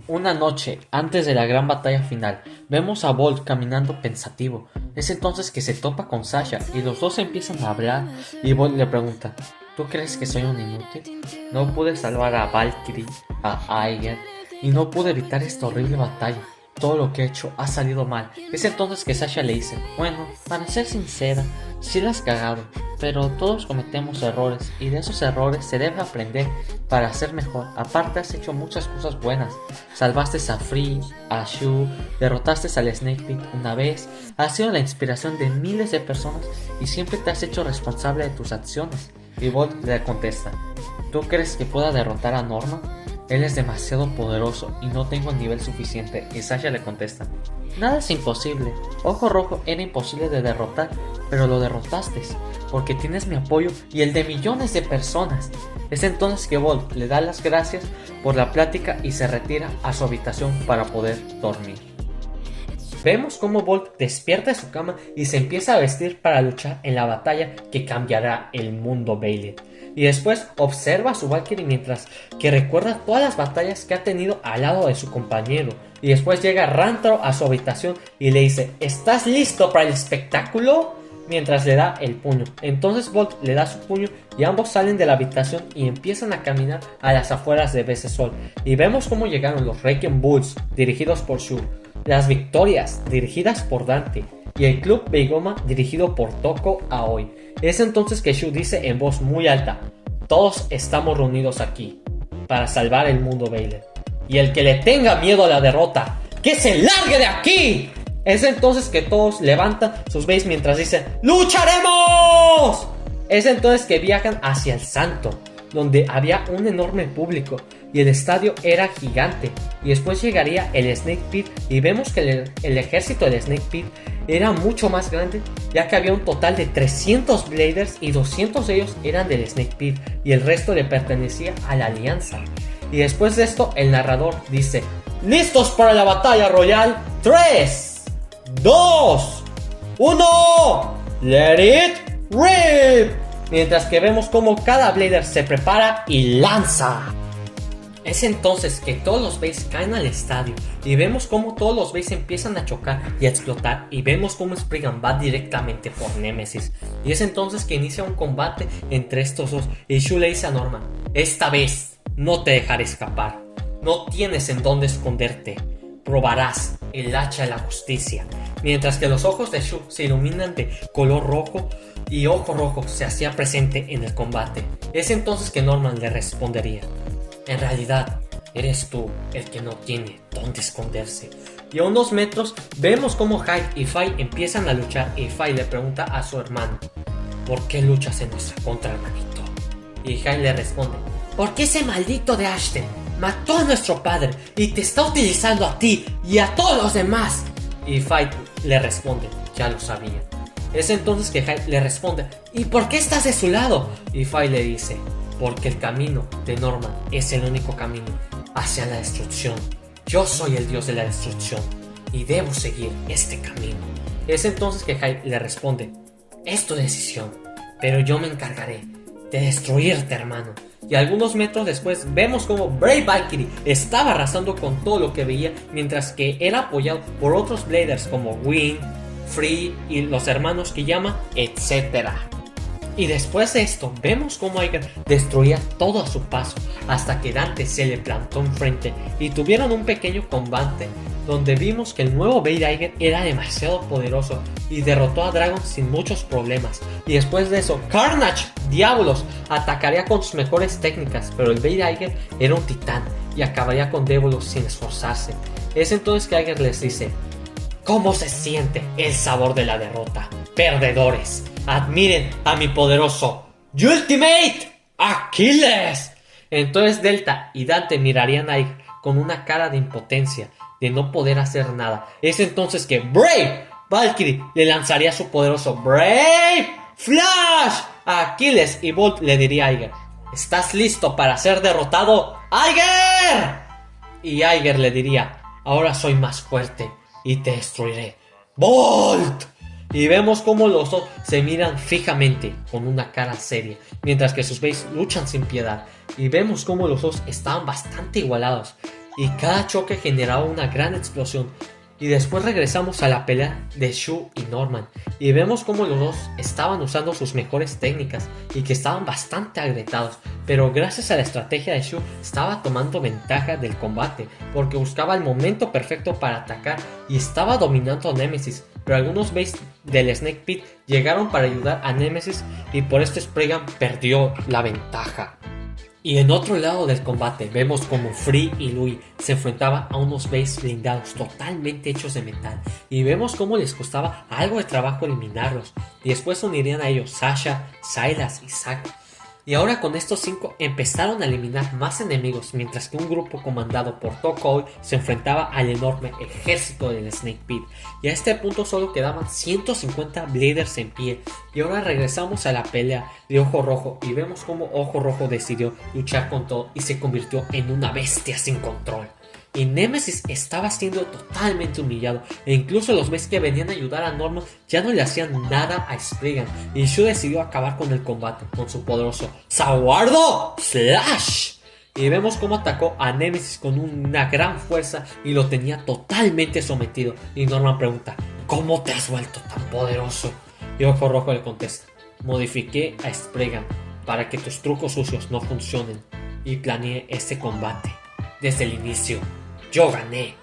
Una noche, antes de la gran batalla final, vemos a Bolt caminando pensativo. Es entonces que se topa con Sasha y los dos empiezan a hablar y Bolt le pregunta: ¿tú crees que soy un inútil? No pude salvar a Valkyrie, a Aiger, y no pude evitar esta horrible batalla. Todo lo que he hecho ha salido mal. Es entonces que Sasha le dice: bueno, para ser sincera, sí la has cagado, pero todos cometemos errores y de esos errores se debe aprender para ser mejor. Aparte has hecho muchas cosas buenas. Salvaste a Free, a Shu, derrotaste al Snake Pit una vez, has sido la inspiración de miles de personas y siempre te has hecho responsable de tus acciones. Y Bolt le contesta: ¿tú crees que pueda derrotar a Norman? Él es demasiado poderoso y no tengo el nivel suficiente. Y Sasha le contesta: nada es imposible. Ojo Rojo era imposible de derrotar, pero lo derrotaste porque tienes mi apoyo y el de millones de personas. Es entonces que Bolt le da las gracias por la plática y se retira a su habitación para poder dormir. Vemos cómo Bolt despierta de su cama y se empieza a vestir para luchar en la batalla que cambiará el mundo Bailey. Y después observa a su Valkyrie mientras que recuerda todas las batallas que ha tenido al lado de su compañero. Y después llega Rantaro a su habitación y le dice: ¿estás listo para el espectáculo? Mientras le da el puño. Entonces Bolt le da su puño y ambos salen de la habitación y empiezan a caminar a las afueras de Sol. Y vemos cómo llegaron los Wrecking Bulls dirigidos por Shu, las Victorias dirigidas por Dante y el Club Beigoma dirigido por Toko Aoi. Es entonces que Shu dice en voz muy alta: todos estamos reunidos aquí para salvar el mundo Bailey, y el que le tenga miedo a la derrota, ¡que se largue de aquí! Es entonces que todos levantan sus bases mientras dicen: ¡lucharemos! Es entonces que viajan hacia el Santo, donde había un enorme público y el estadio era gigante. Y después llegaría el Snake Pit y vemos que el ejército del Snake Pit era mucho más grande, ya que había un total de 300 Bladers y 200 de ellos eran del Snake Pit y el resto le pertenecía a la Alianza. Y después de esto el narrador dice: ¡listos para la batalla royal! 3, 2, 1, let it rip. Mientras que vemos como cada Blader se prepara y lanza. Es entonces que todos los bases caen al estadio y vemos como todos los bases empiezan a chocar y a explotar, y vemos como Spriggan va directamente por Nemesis. Y es entonces que inicia un combate entre estos dos y Shu le dice a Norman: esta vez no te dejaré escapar, no tienes en dónde esconderte, probarás el hacha de la justicia. Mientras que los ojos de Shu se iluminan de color rojo y Ojo Rojo se hacía presente en el combate. Es entonces que Norman le respondería: en realidad eres tú el que no tiene dónde esconderse. Y a unos metros vemos como Hyde y Fai empiezan a luchar y Fai le pregunta a su hermano: ¿por qué luchas en nuestra contra, hermanito? Y Hyde le responde: porque ese maldito de Ashton mató a nuestro padre y te está utilizando a ti y a todos los demás. Y Fai le responde: ya lo sabía. Es entonces que Hyde le responde: ¿y por qué estás de su lado? Y Fai le dice: porque el camino de Norman es el único camino hacia la destrucción. Yo soy el dios de la destrucción y debo seguir este camino. Es entonces que Hyde le responde: es tu decisión, pero yo me encargaré de destruirte, hermano. Y algunos metros después vemos como Brave Valkyrie estaba arrasando con todo lo que veía, mientras que era apoyado por otros Bladers como Wing, Free y los hermanos Kiyama, etc. Y después de esto vemos como Aiger destruía todo a su paso, hasta que Dante se le plantó enfrente y tuvieron un pequeño combate donde vimos que el nuevo Blade Aiger era demasiado poderoso y derrotó a Dragon sin muchos problemas. Y después de eso Carnage Diabolos atacaría con sus mejores técnicas, pero el Blade Aiger era un titán y acabaría con Diabolos sin esforzarse. Es entonces que Aiger les dice: ¿cómo se siente el sabor de la derrota, perdedores? Admiren a mi poderoso Ultimate Achilles. Entonces Delta y Dante mirarían a Aiger con una cara de impotencia, de no poder hacer nada. Es entonces que Brave Valkyrie le lanzaría su poderoso Brave Flash a Aquiles, y Bolt le diría a Aiger: ¿estás listo para ser derrotado, Aiger? Y Aiger le diría: ahora soy más fuerte y te destruiré, Bolt. Y vemos cómo los dos se miran fijamente con una cara seria, mientras que sus bases luchan sin piedad. Y vemos cómo los dos estaban bastante igualados. y cada choque generaba una gran explosión. Y después regresamos a la pelea de Shu y Norman y vemos como los dos estaban usando sus mejores técnicas y que estaban bastante agrietados, pero gracias a la estrategia de Shu estaba tomando ventaja del combate porque buscaba el momento perfecto para atacar y estaba dominando a Nemesis, pero algunos Bays del Snake Pit llegaron para ayudar a Nemesis y por esto Spriggan perdió la ventaja. Y en otro lado del combate vemos como Free y Louie se enfrentaban a unos Bays blindados totalmente hechos de metal y vemos cómo les costaba algo de trabajo eliminarlos y después se unirían a ellos Sasha, Silas y Zack. Y ahora con estos 5 empezaron a eliminar más enemigos mientras que un grupo comandado por Tokoi se enfrentaba al enorme ejército del Snake Pit y a este punto solo quedaban 150 Bladers en pie. Y ahora regresamos a la pelea de Ojo Rojo y vemos cómo Ojo Rojo decidió luchar con todo y se convirtió en una bestia sin control. Y Nemesis estaba siendo totalmente humillado e incluso los Bays que venían a ayudar a Norman ya no le hacían nada a Spriggan y Shu decidió acabar con el combate con su poderoso Zaguardo Slash y vemos cómo atacó a Nemesis con una gran fuerza y lo tenía totalmente sometido y Norman pregunta ¿cómo te has vuelto tan poderoso? Y Ojo Rojo le contesta modifiqué a Spriggan para que tus trucos sucios no funcionen y planeé este combate desde el inicio. Yo gané.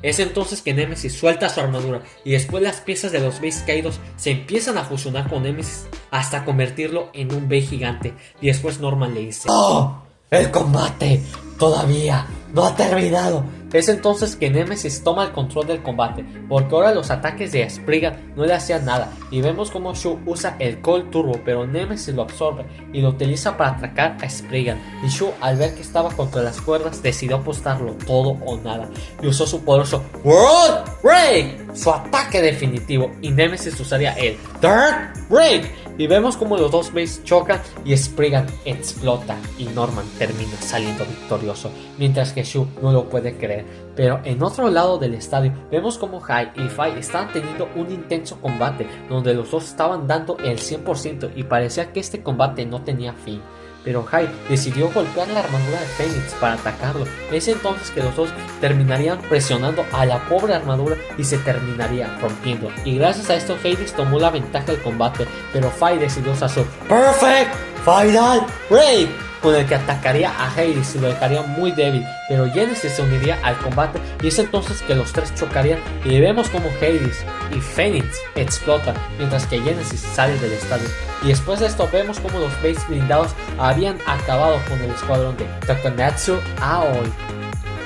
Es entonces que Nemesis suelta su armadura y después las piezas de los Bays caídos se empiezan a fusionar con Nemesis hasta convertirlo en un Bay gigante. Y después Norman le dice: ¡Oh! ¡El combate todavía no ha terminado! Es entonces que Nemesis toma el control del combate, porque ahora los ataques de Spriggan no le hacían nada, y vemos como Shu usa el Cold Turbo, pero Nemesis lo absorbe y lo utiliza para atacar a Spriggan, y Shu al ver que estaba contra las cuerdas decidió apostarlo todo o nada, y usó su poderoso World Break, su ataque definitivo, y Nemesis usaría el Dark Break, y vemos como los dos Bays chocan y Spriggan explota y Norman termina saliendo victorioso, mientras que Shu no lo puede creer. Pero en otro lado del estadio vemos como Hai y Fai estaban teniendo un intenso combate donde los dos estaban dando el 100% y parecía que este combate no tenía fin. Pero Hai decidió golpear la armadura de Phoenix para atacarlo. Es entonces que los dos terminarían presionando a la pobre armadura y se terminaría rompiendo. Y gracias a esto Hades tomó la ventaja del combate, pero Fai decidió usar su Perfect Final Break, con el que atacaría a Hades y lo dejaría muy débil, pero Genesis se uniría al combate y es entonces que los tres chocarían y vemos como Hades y Phoenix explotan mientras que Genesis sale del estadio. Y después de esto vemos como los Bays blindados habían acabado con el escuadrón de Takanatsu Aoi.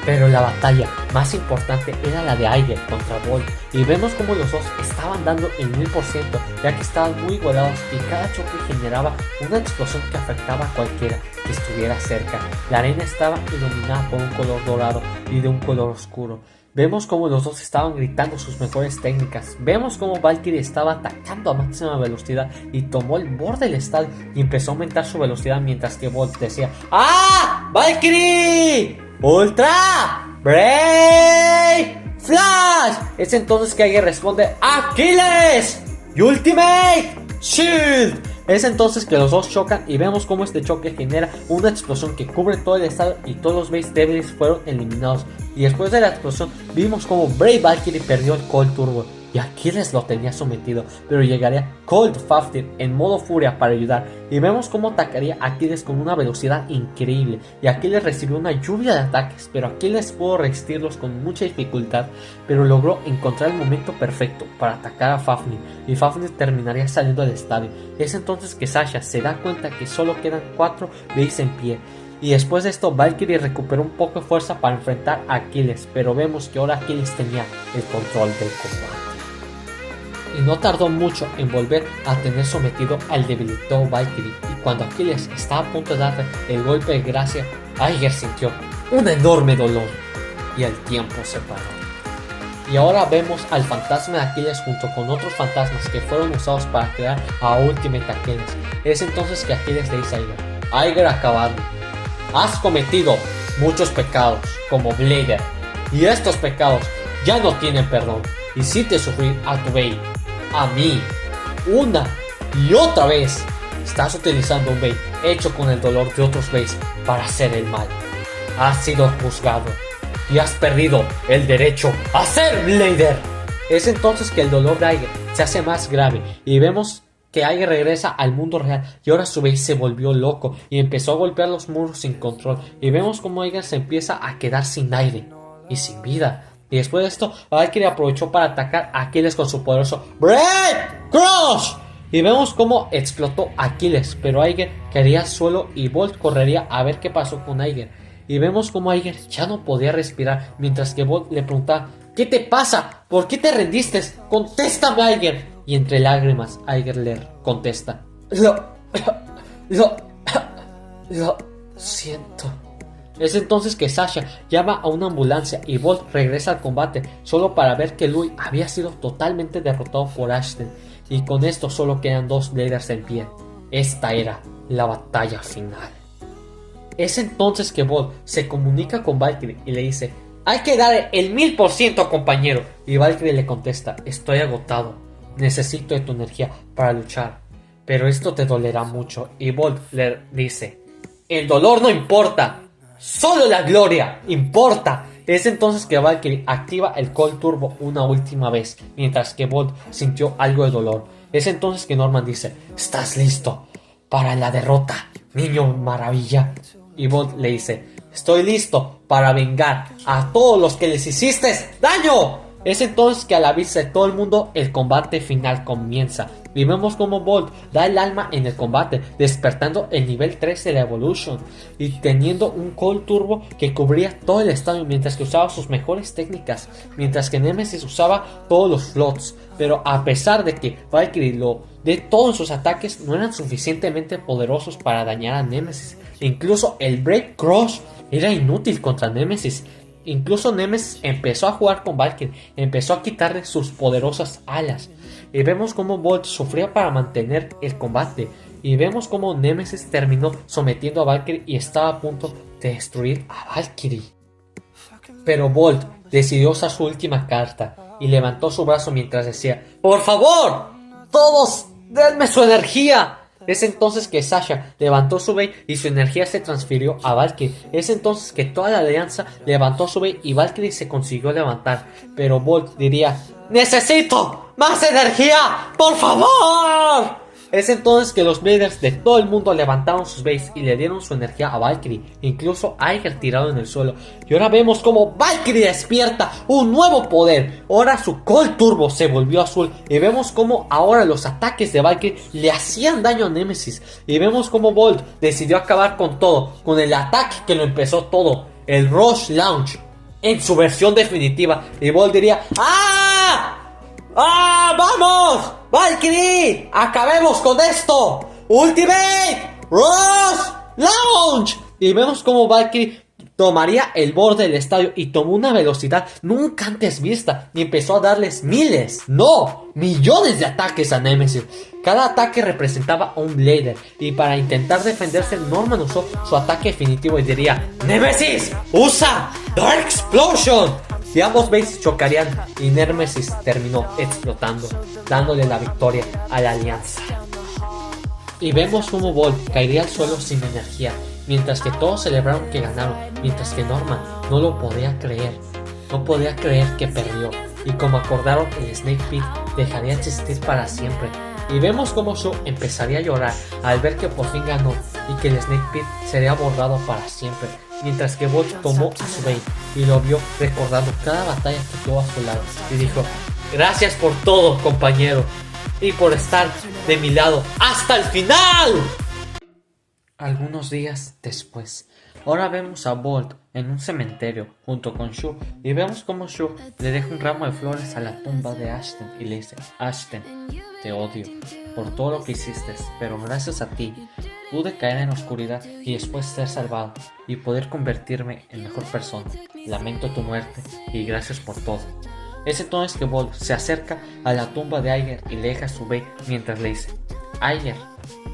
Pero la batalla más importante era la de Aiger contra Bolt, y vemos como los dos estaban dando el 1000% ya que estaban muy igualados y cada choque generaba una explosión que afectaba a cualquiera que estuviera cerca. La arena estaba iluminada por un color dorado y de un color oscuro. Vemos como los dos estaban gritando sus mejores técnicas. Vemos como Valkyrie estaba atacando a máxima velocidad y tomó el borde del estadio y empezó a aumentar su velocidad mientras que Bolt decía: ¡Ah! ¡Valkyrie! ¡Ultra! ¡Break! ¡Flash! Es entonces que Aiger responde: ¡Aquiles! ¡Ultimate! ¡Shield! Es entonces que los dos chocan y vemos cómo este choque genera una explosión que cubre todo el estadio y todos los Bays débiles fueron eliminados. Y después de la explosión vimos como Brave Valkyrie perdió el Cold Turbo y Aquiles lo tenía sometido, pero llegaría Cold Fafnir en modo furia para ayudar y vemos cómo atacaría a Aquiles con una velocidad increíble y Aquiles recibió una lluvia de ataques, pero Aquiles pudo resistirlos con mucha dificultad, pero logró encontrar el momento perfecto para atacar a Fafnir y Fafnir terminaría saliendo del estadio. Es entonces que Sasha se da cuenta que solo quedan 4 Bays en pie. Y después de esto Valkyrie recuperó un poco de fuerza para enfrentar a Aquiles, pero vemos que ahora Aquiles tenía el control del combate. Y no tardó mucho en volver a tener sometido al debilitado Valkyrie, y cuando Aquiles estaba a punto de darle el golpe de gracia, Aiger sintió un enorme dolor y el tiempo se paró. Y ahora vemos al fantasma de Aquiles junto con otros fantasmas que fueron usados para crear a Ultimate Aquiles. Es entonces que Aquiles le dice a Aiger: Aiger acabado, has cometido muchos pecados como Blader, y estos pecados ya no tienen perdón. Hiciste sufrir a tu Bay, a mí, una y otra vez. Estás utilizando un Bay hecho con el dolor de otros Bays para hacer el mal. Has sido juzgado y has perdido el derecho a ser Blader. Es entonces que el dolor de Aiger se hace más grave y vemos que Aiger regresa al mundo real y ahora a su vez se volvió loco y empezó a golpear los muros sin control y vemos como Aiger se empieza a quedar sin aire y sin vida. Y después de esto, Valkyrie aprovechó para atacar a Aquiles con su poderoso Break Crush. Y vemos cómo explotó Aquiles, pero Aiger caería al suelo y Bolt correría a ver qué pasó con Aiger. Y vemos cómo Aiger ya no podía respirar, mientras que Bolt le preguntaba: ¿qué te pasa? ¿Por qué te rendiste? ¡Contéstame, Aiger! Y entre lágrimas, Aiger le contesta: Lo siento. Es entonces que Sasha llama a una ambulancia y Bolt regresa al combate solo para ver que Louis había sido totalmente derrotado por Ashton y con esto solo quedan dos Bladers en pie. Esta era la batalla final. Es entonces que Bolt se comunica con Valkyrie y le dice: hay que dar el 1000%, compañero. Y Valkyrie le contesta: estoy agotado, necesito de tu energía para luchar, pero esto te dolerá mucho. Y Bolt le dice: el dolor no importa, solo la gloria importa. Es entonces que Valkyrie activa el Cold Turbo una última vez, mientras que Bolt sintió algo de dolor. Es entonces que Norman dice: ¿estás listo para la derrota, niño maravilla? Y Bolt le dice: estoy listo para vengar a todos los que les hiciste daño. Es entonces que a la vista de todo el mundo el combate final comienza y vemos como Bolt da el alma en el combate, despertando el nivel 3 de la Evolution y teniendo un Cold Turbo que cubría todo el estadio mientras que usaba sus mejores técnicas, mientras que Nemesis usaba todos los flots. Pero a pesar de que Valkyrie lo de todos sus ataques, no eran suficientemente poderosos para dañar a Nemesis. Incluso el Break Crush era inútil contra Nemesis. Incluso Nemesis empezó a jugar con Valkyrie, empezó a quitarle sus poderosas alas. Y vemos cómo Bolt sufría para mantener el combate. Y vemos cómo Nemesis terminó sometiendo a Valkyrie y estaba a punto de destruir a Valkyrie. Pero Bolt decidió usar su última carta y levantó su brazo mientras decía: ¡por favor! ¡Todos denme su energía! Es entonces que Sasha levantó su Bey y su energía se transfirió a Valkyrie. Es entonces que toda la alianza levantó su Bey y Valkyrie se consiguió levantar. Pero Bolt diría: ¡necesito más energía! ¡Por favor! Es entonces que los Bladers de todo el mundo levantaron sus Beys y le dieron su energía a Valkyrie, incluso Aiger tirado en el suelo. Y ahora vemos como Valkyrie despierta un nuevo poder. Ahora su Cold Turbo se volvió azul y vemos como ahora los ataques de Valkyrie le hacían daño a Nemesis. Y vemos como Bolt decidió acabar con todo, con el ataque que lo empezó todo, el Rush Launch, en su versión definitiva. Y Bolt diría: ¡ah! ¡ah! ¡Vamos! ¡Valkyrie! ¡acabemos con esto! ¡Ultimate Rush Launch! Y vemos como Valkyrie tomaría el borde del estadio y tomó una velocidad nunca antes vista y empezó a darles miles, no, millones de ataques a Nemesis. Cada ataque representaba a un Blader y para intentar defenderse Norman usó su ataque definitivo y diría: ¡Nemesis! ¡usa Dark Explosion! Y ambos bases chocarían y Nemesis terminó explotando, dándole la victoria a la alianza. Y vemos como Bolt caería al suelo sin energía, mientras que todos celebraron que ganaron, mientras que Norman no lo podía creer. No podía creer que perdió, y como acordaron, el Snake Pit dejaría de existir para siempre. Y vemos como Shu empezaría a llorar al ver que por fin ganó y que el Snake Pit sería borrado para siempre, mientras que Bolt tomó a su Bey y lo vio recordando cada batalla que tuvo a su lado y dijo: gracias por todo, compañero, y por estar de mi lado hasta el final. Algunos días después, ahora vemos a Bolt en un cementerio junto con Shu y vemos como Shu le deja un ramo de flores a la tumba de Ashton y le dice: Ashton, te odio por todo lo que hiciste, pero gracias a ti pude caer en la oscuridad y después ser salvado y poder convertirme en mejor persona. Lamento tu muerte y gracias por todo. Es entonces que Bolt se acerca a la tumba de Aiger y le deja su Bey mientras le dice: Aiger,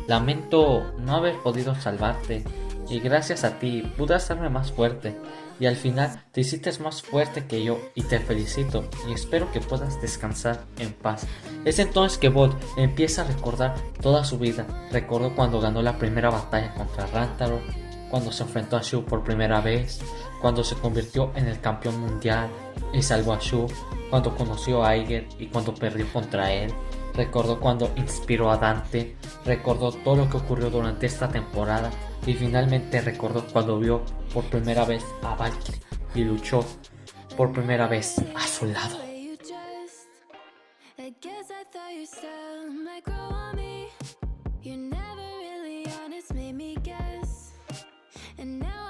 lamento no haber podido salvarte y gracias a ti pude hacerme más fuerte y al final te hiciste más fuerte que yo y te felicito y espero que puedas descansar en paz. Es entonces que Bolt empieza a recordar toda su vida. Recordó cuando ganó la primera batalla contra Rantaro, cuando se enfrentó a Shu por primera vez, cuando se convirtió en el campeón mundial y salvó a Shu, cuando conoció a Aiger y cuando perdió contra él. Recordó cuando inspiró a Dante, recordó todo lo que ocurrió durante esta temporada y finalmente recordó cuando vio por primera vez a Valkyrie y luchó por primera vez a su lado. You never really honest, made me guess. And now